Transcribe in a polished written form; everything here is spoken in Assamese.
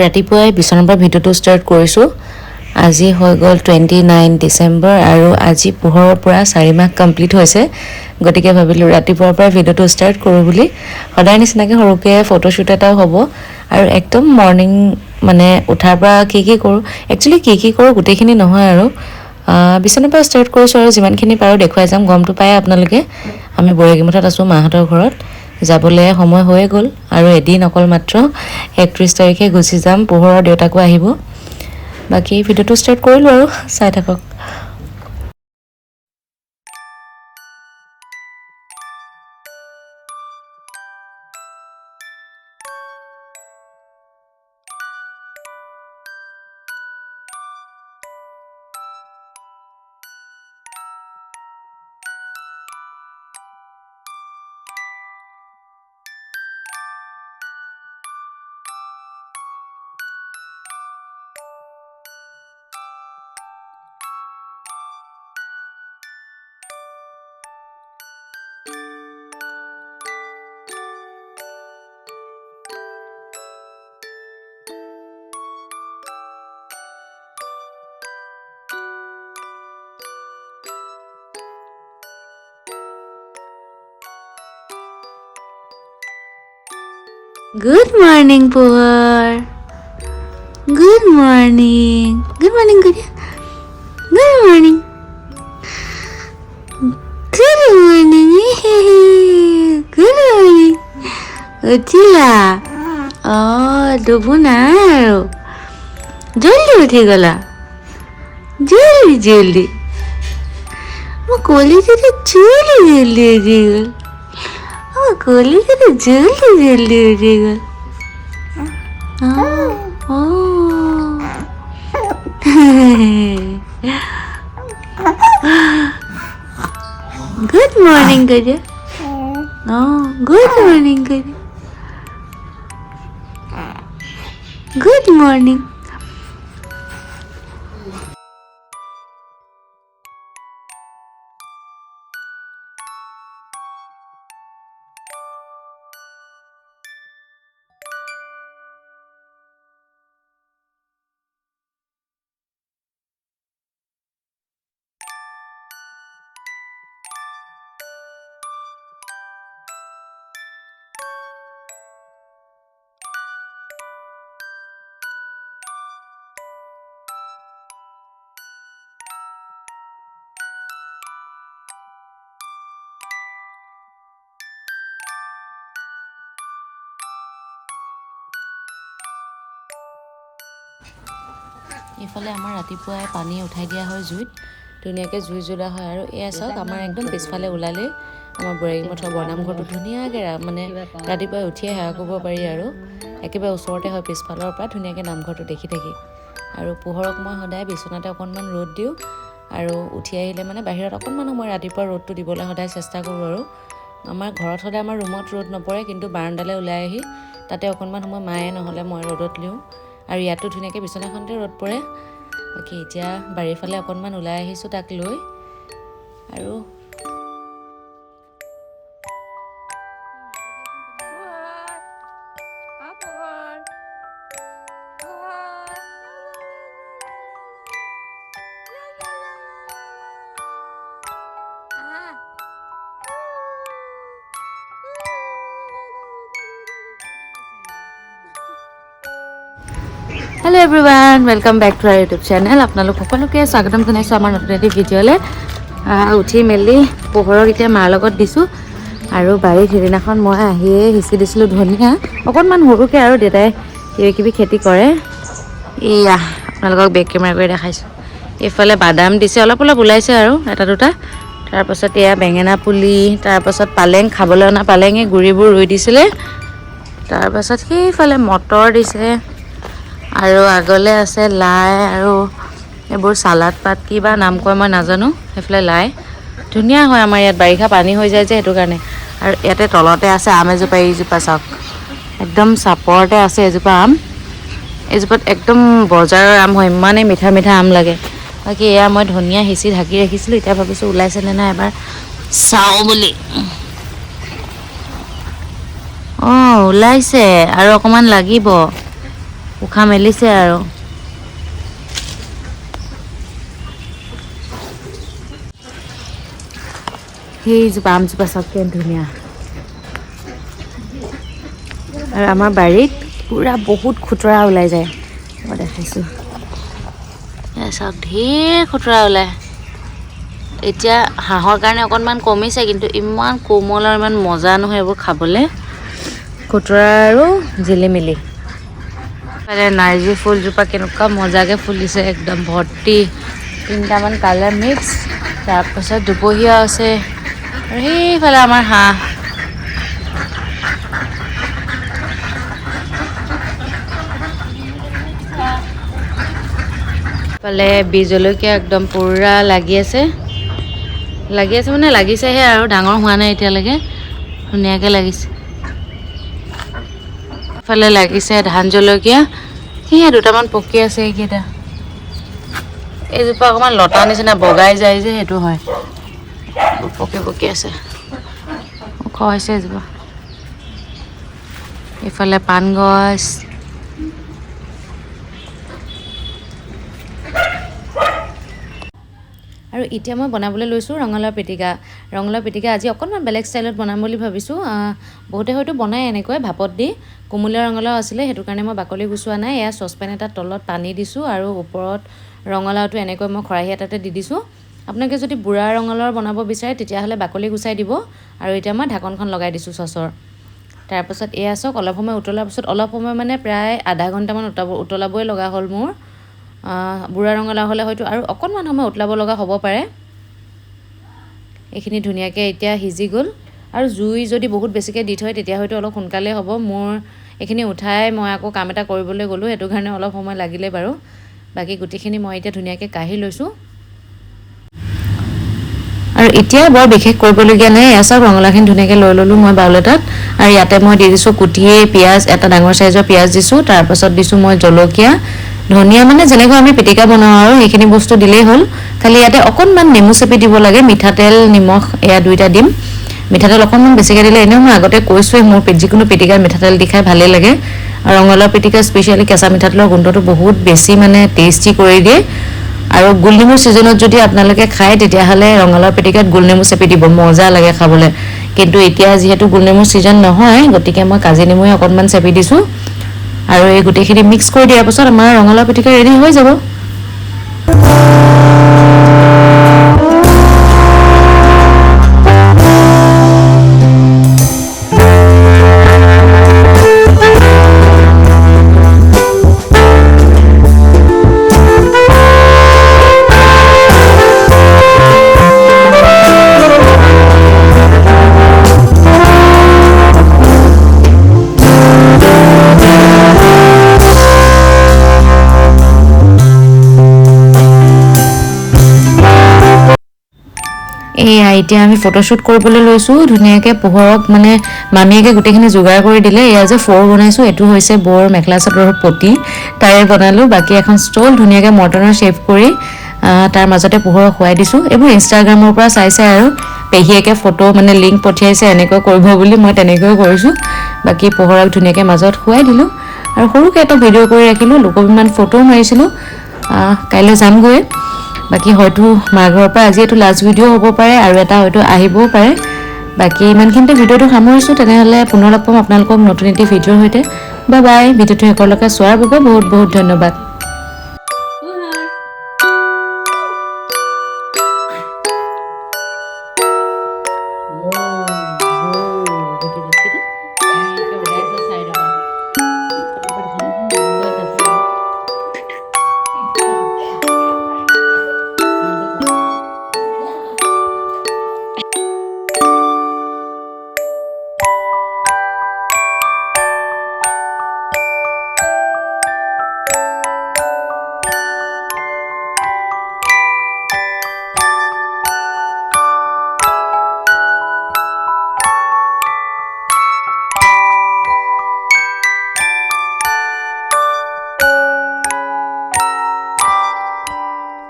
ৰাতিপুৱাই বিছনাৰ পৰা ভিডিঅ'টো ষ্টাৰ্ট কৰিছোঁ। আজি হৈ গ'ল 29 ডিচেম্বৰ আৰু আজি পোহৰৰ পৰা 4 মাহ কমপ্লিট হৈছে। গতিকে ভাবিলোঁ ৰাতিপুৱাৰ পৰা ভিডিঅ'টো ষ্টাৰ্ট কৰোঁ বুলি। সদায় নিচিনাকৈ সৰুকৈ ফটোশ্বুট এটাও হ'ব আৰু একদম মৰ্ণিং মানে উঠাৰ পৰা কি কৰোঁ, একচুৱেলি কি কৰোঁ গোটেইখিনি নহয় আৰু বিছনাৰ পৰা ষ্টাৰ্ট কৰিছোঁ আৰু যিমানখিনি পাৰোঁ দেখুৱাই যাম। গমটো পায় আপোনালোকে, আমি বৰগীমঠত আছোঁ মাহঁতৰ ঘৰত। যাবলৈ সময় হৈয়ে গ'ল আৰু এদিন অকল মাত্ৰ 31 তাৰিখে গুচি যাম। পোহৰৰ দেউতাকো আহিব। বাকী ভিডিঅ'টো ষ্টাৰ্ট কৰিলোঁ আৰু চাই থাকক। Good morning, Poor. Good morning. Good morning, good. Good morning. Good morning. Good morning. উঠিলা? ডুবু নাই আৰু জলদি উঠি গ'লা, জলদি মই কলিজাটো জলদি উঠি গ'ল। কলিজাটো জলদি উঠি গ'ল। Good morning, Gaja. Good morning, Gaja. Good morning. এইফালে আমাৰ ৰাতিপুৱাই পানী উঠাই দিয়া হয় জুইত, ধুনীয়াকৈ জুই জ্বলোৱা হয়। আৰু এয়া চাওক, আমাৰ একদম পিছফালে ওলালেই আমাৰ বৰগীমঠৰ বৰনামঘৰটো ধুনীয়াকৈ মানে ৰাতিপুৱাই উঠিয়ে সেৱা কৰিব পাৰি আৰু একেবাৰে ওচৰতে হয় পিছফালৰ পৰা ধুনীয়াকৈ নামঘৰটো দেখি থাকি। আৰু পোহৰক মই সদায় বিচনাতে অকণমান ৰ'দ দিওঁ আৰু উঠি আহিলে মানে বাহিৰত অকণমান সময় ৰাতিপুৱা ৰ'দটো দিবলৈ সদায় চেষ্টা কৰোঁ। আৰু আমাৰ ঘৰত সদায় আমাৰ ৰুমত ৰ'দ নপৰে, কিন্তু বাৰাণ্ডালৈ ওলাই আহি তাতে অকণমান সময় মায়ে নহ'লে মই ৰ'দত দিওঁ। আৰু ইয়াতো ধুনীয়াকৈ বিচনাখনতে ৰ'দ পৰে। বাকী এতিয়া বাৰীৰ ফালে অকণমান ওলাই আহিছোঁ তাক লৈ। আৰু hello' everyone, welcome back to our YouTube channel. আপোনালোক সকলোকে স্বাগতম জনাইছোঁ আমাৰ নতুন এটি ভিডিঅ'লৈ। উঠি মেলি পোহৰক এতিয়া মাৰ লগত দিছোঁ। আৰু বাৰীত সেইদিনাখন মই আহিয়ে সিঁচি দিছিলোঁ ধনিয়া অকণমান সৰুকৈ, আৰু দেউতাই কিবাকিবি খেতি কৰে। এয়া আপোনালোকক বেক কেমেৰা কৰি দেখাইছোঁ। এইফালে বাদাম দিছে, অলপ অলপ ওলাইছে আৰু এটা দুটা। তাৰপাছত এয়া বেঙেনা পুলি, তাৰপাছত পালেং, খাবলৈ অনা পালেঙে গুৰিবোৰ ৰুই দিছিলে। তাৰপাছত সেইফালে মটৰ দিছে আৰু আগলৈ আছে লাই আৰু এইবোৰ চালাড পাত, কি বা নাম কয় মই নাজানো। সেইফালে লাই ধুনীয়া হয় আমাৰ ইয়াত, বাৰিষা পানী হৈ যায় যে সেইটো কাৰণে। আৰু ইয়াতে তলতে আছে আম এজোপা, এইজোপা চাওক একদম চাপৰতে আছে এজোপা আম। এইজোপাত একদম বজাৰৰ আম হয়, ইমানেই মিঠা মিঠা আম লাগে। বাকী এয়া মই ধনিয়া সিঁচি ঢাকি ৰাখিছিলোঁ, এতিয়া ভাবিছোঁ ওলাইছেনে নাই এবাৰ চাওঁ বুলি। ওলাইছে আৰু অকণমান লাগিব। উশাহ মেলিছে আৰু সেইজোপা আমজোপা চাওকচোন ধুনীয়া আৰু আমাৰ বাৰীত পুৰা বহুত খুতৰা ওলাই যায় মই দেখাইছোঁ চাওক ঢেৰ খুতৰা ওলায় এতিয়া হাঁহৰ কাৰণে অকণমান কমিছে কিন্তু ইমান কোমল আৰু ইমান মজা নহয় এইবোৰ খাবলৈ খুতৰা আৰু জিলিমিলি নাৰ্জী ফুলজোপা কেনেকুৱা মজাকৈ ফুলিছে একদম ভৰ্তি 3টামান কালাৰ মিক্স তাৰপাছত দুপহীয়া আছে আৰু সেইফালে আমাৰ হাঁহ ফালে বীজ জলকীয়া একদম পুৰা লাগি আছে মানে লাগিছেহে আৰু ডাঙৰ হোৱা নাই এতিয়ালৈকে ধুনীয়াকৈ লাগিছে ফালে লাগিছে ধান জলকীয়া সেয়া 2টামান পকি আছে এইকেইটা এইজোপা অকণমান লতা নিচিনা বগাই যায় যে সেইটো হয় পকি আছে ওখ হৈছে এজোপা এইফালে পাণ গছ আৰু এতিয়া মই বনাবলৈ লৈছোঁ ৰঙালাও পিটিকা আজি অকণমান বেলেগ ষ্টাইলত বনাম বুলি ভাবিছোঁ বহুতে হয়তো বনাই এনেকৈ ভাপত দি কোমলীয়া ৰঙালাও আছিলে সেইটো কাৰণে মই বাকলি গুচোৱা নাই এয়া চচপেন এটাত তলত পানী দিছোঁ আৰু ওপৰত ৰঙালাওটো এনেকৈ মই খৰাহী এটাতে দি দিছোঁ আপোনালোকে যদি বুঢ়া ৰঙালাও বনাব বিচাৰে তেতিয়াহ'লে বাকলি গুচাই দিব আৰু এতিয়া মই ঢাকনখন লগাই দিছোঁ চচৰ তাৰপাছত এয়া চাওক অলপ সময় উতলাৰ পাছত অলপ সময় মানে প্ৰায় আধা ঘণ্টামান উতলাবই লগা হ'ল মোৰ বুঢ়া ৰঙালাও হ'লে হয়তো আৰু অকণমান সময় উতলাব লগা হ'ব পাৰে এইখিনি ধুনীয়াকৈ এতিয়া সিজি গ'ল আৰু জুই যদি বহুত বেছিকৈ দি থয় তেতিয়া হয়তো অলপ সোনকালে হ'ব মোৰ এইখিনি উঠাই মই আকৌ কাম এটা কৰিবলৈ গ'লোঁ সেইটো কাৰণে অলপ সময় লাগিলে বাৰু বাকী গোটেইখিনি মই এতিয়া ধুনীয়াকৈ কাঢ়ি লৈছোঁ আৰু এতিয়া বৰ বিশেষ কৰিবলগীয়া নাই এয়া চাওক ৰঙালাওখিনি ধুনীয়াকৈ লৈ ল'লোঁ মই বাউল এটাত আৰু ইয়াতে মই দি দিছোঁ কুটিয়েই পিঁয়াজ এটা ডাঙৰ চাইজৰ পিঁয়াজ দিছোঁ তাৰপাছত দিছোঁ মই জলকীয়া ধনিয়া মানে যেনেকৈ আমি পিটিকা বনাওঁ আৰু সেইখিনি বস্তু দিলেই হ'ল খালি ইয়াতে অকণমান নেমু চেপি দিব লাগে মিঠাতেল নিমখ এয়া 2টা দিম মিঠাতেল অকণমান বেছিকৈ দিলে এনেও মই আগতে কৈছোঁৱেই মোৰ যিকোনো পিটিকাত মিঠাতেল দি খাই ভালেই লাগে আৰু ৰঙালাও পিটিকা স্পেচিয়েলি কেঁচা মিঠাতেলৰ গোন্ধটো বহুত বেছি মানে টেষ্টি কৰি দিয়ে আৰু গোলনেমুৰ ছিজনত যদি আপোনালোকে খায় তেতিয়াহ'লে ৰঙালাও পিটিকাত গোলনেমু চেপি দিব মজা লাগে খাবলৈ কিন্তু এতিয়া যিহেতু গোলনেমুৰ ছিজন নহয় গতিকে মই কাজি নেমুৱে অকণমান চেপি দিছোঁ আৰু এই গোটেইখিনি মিক্স কৰি দিয়াৰ পাছত আমাৰ ৰঙালাও পিটিকা ৰেডি হৈ যাব এয়া এতিয়া আমি ফটোশ্বুট কৰিবলৈ লৈছোঁ ধুনীয়াকৈ পোহৰক মানে মামীয়েকে গোটেইখিনি যোগাৰ কৰি দিলে এয়া যে ফ্ল'ৰ বনাইছোঁ এইটো হৈছে বৰ মেখেলা চাদৰৰ পতি তাৰে বনালোঁ বাকী এখন ষ্টল ধুনীয়াকৈ মৰ্টনৰ শ্বেপ কৰি তাৰ মাজতে পোহৰ শুৱাই দিছোঁ এইবোৰ ইনষ্টাগ্ৰামৰ পৰা চাইছে আৰু পেহীয়েকে ফটো মানে লিংক পঠিয়াইছে এনেকৈ কৰিব বুলি মই তেনেকৈ কৰিছোঁ বাকী পোহৰক ধুনীয়াকৈ মাজত শুৱাই দিলোঁ আৰু সৰুকৈ এটা ভিডিঅ' কৰি ৰাখিলোঁ লোকবিমান ফটোও মাৰিছিলোঁ কাইলৈ যামগৈ বাকী হয়তো মাৰ ঘৰৰ পৰা আজি এইটো লাষ্ট ভিডিঅ' হ'ব পাৰে আৰু এটা হয়তো আহিবও পাৰে বাকী ইমানখিনিতে ভিডিঅ'টো সামৰিছোঁ তেনেহ'লে পুনৰ লগ পাম আপোনালোকক নতুন এটি ভিডিঅ'ৰ সৈতে বাই বাই ভিডিঅ'টো শেষলৈকে চোৱাৰ বাবে বহুত বহুত ধন্যবাদ